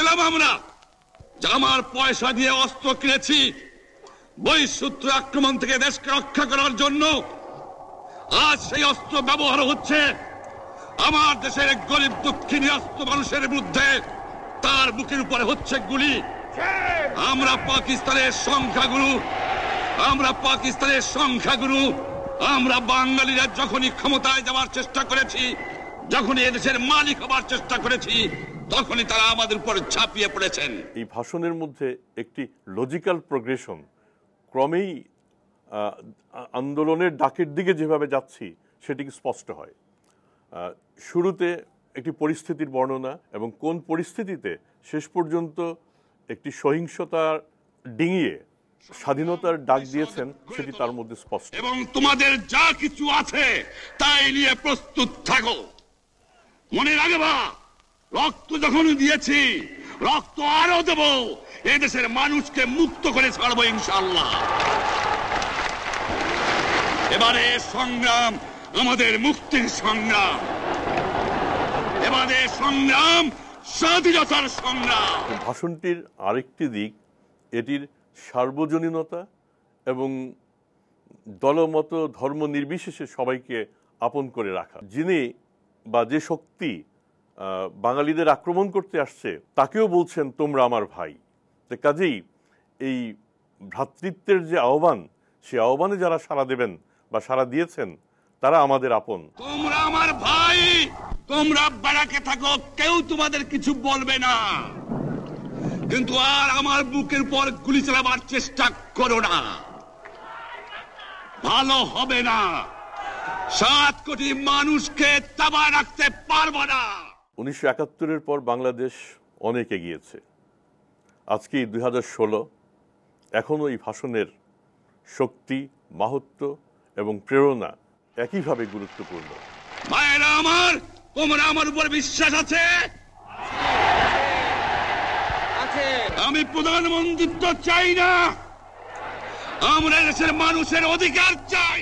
গেলাম আমরা, আমার পয়সা দিয়ে অস্ত্র কিনেছি বহিঃশত্রু আক্রমণ থেকে দেশকে রক্ষা করার জন্য। আজ সেই অস্ত্র ব্যবহার হচ্ছে আমার দেশের গরিব দুঃখী অস্ত্র মানুষের বিরুদ্ধে, তার বুকের উপরে হচ্ছে গুলি। আমরা পাকিস্তানের সংখ্যাগুরু, আমরা বাঙালিরা যখনই ক্ষমতায় যাওয়ার চেষ্টা করেছি, যখনই এদেশের মালিক হবার চেষ্টা করেছি, তখনই তারা আমাদের উপরে ঝাঁপিয়ে পড়েছেন। এই ভাষণের মধ্যে একটি লজিক্যাল প্রোগ্রেশন, ক্রমেই আন্দোলনের ডাকের দিকে যেভাবে যাচ্ছি সেটি স্পষ্ট হয়। শুরুতে একটি পরিস্থিতির বর্ণনা এবং কোন পরিস্থিতিতে শেষ পর্যন্ত একটি সহিংসতার ডিঙিয়ে স্বাধীনতার ডাক দিয়েছেন সেটি তার মধ্যে স্পষ্ট। এবং তোমাদের যা কিছু আছে তাই নিয়ে প্রস্তুত থাকো। মনে রাখবা, রক্ত যখন দিয়েছি, রক্ত আরো দেব, এই দেশের মানুষকে মুক্ত করে ছাড়বো ইনশাআল্লাহ। এবারে সংগ্রাম আমাদের মুক্তির সংগ্রাম, এবারে সংগ্রাম স্বাধীনতার সংগ্রাম। ভাষণটির আরেকটি দিক এটির সার্বজনীনতা এবং দলমত ধর্ম নির্বিশেষে সবাইকে আপন করে রাখা। যিনি বা যে শক্তি বাঙালিদের আক্রমণ করতে আসছে তাকেও বলছেন তোমরা আমার ভাই। কাজেই এই ভ্রাতৃত্বের যে আহ্বান, সে আহ্বানে যারা সাড়া দেবেন বা সাড়া দিয়েছেন তারা আমাদের আপন। তোমরা আমার ভাই, তোমরা বাড়াকে থাকো, কেউ তোমাদের কিছু বলবে না, কিন্তু আর আমার বুকের উপর গুলি চালাবার চেষ্টা করো না, ভালো হবে না। 7 কোটি মানুষকে চাপায় রাখতে পারবো না। 1971-এর পর বাংলাদেশ অনেক এগিয়েছে। আজকে 2016, এখনো এই ভাষণের শক্তি, মাহাত্ম্য এবং প্রেরণা একইভাবে গুরুত্বপূর্ণ। ভাইয়েরা আমার, তোমরা আমার উপর বিশ্বাস আছে? আমি প্রধানমন্ত্রিত্ব চাই না, আমরা দেশের মানুষের অধিকার চাই।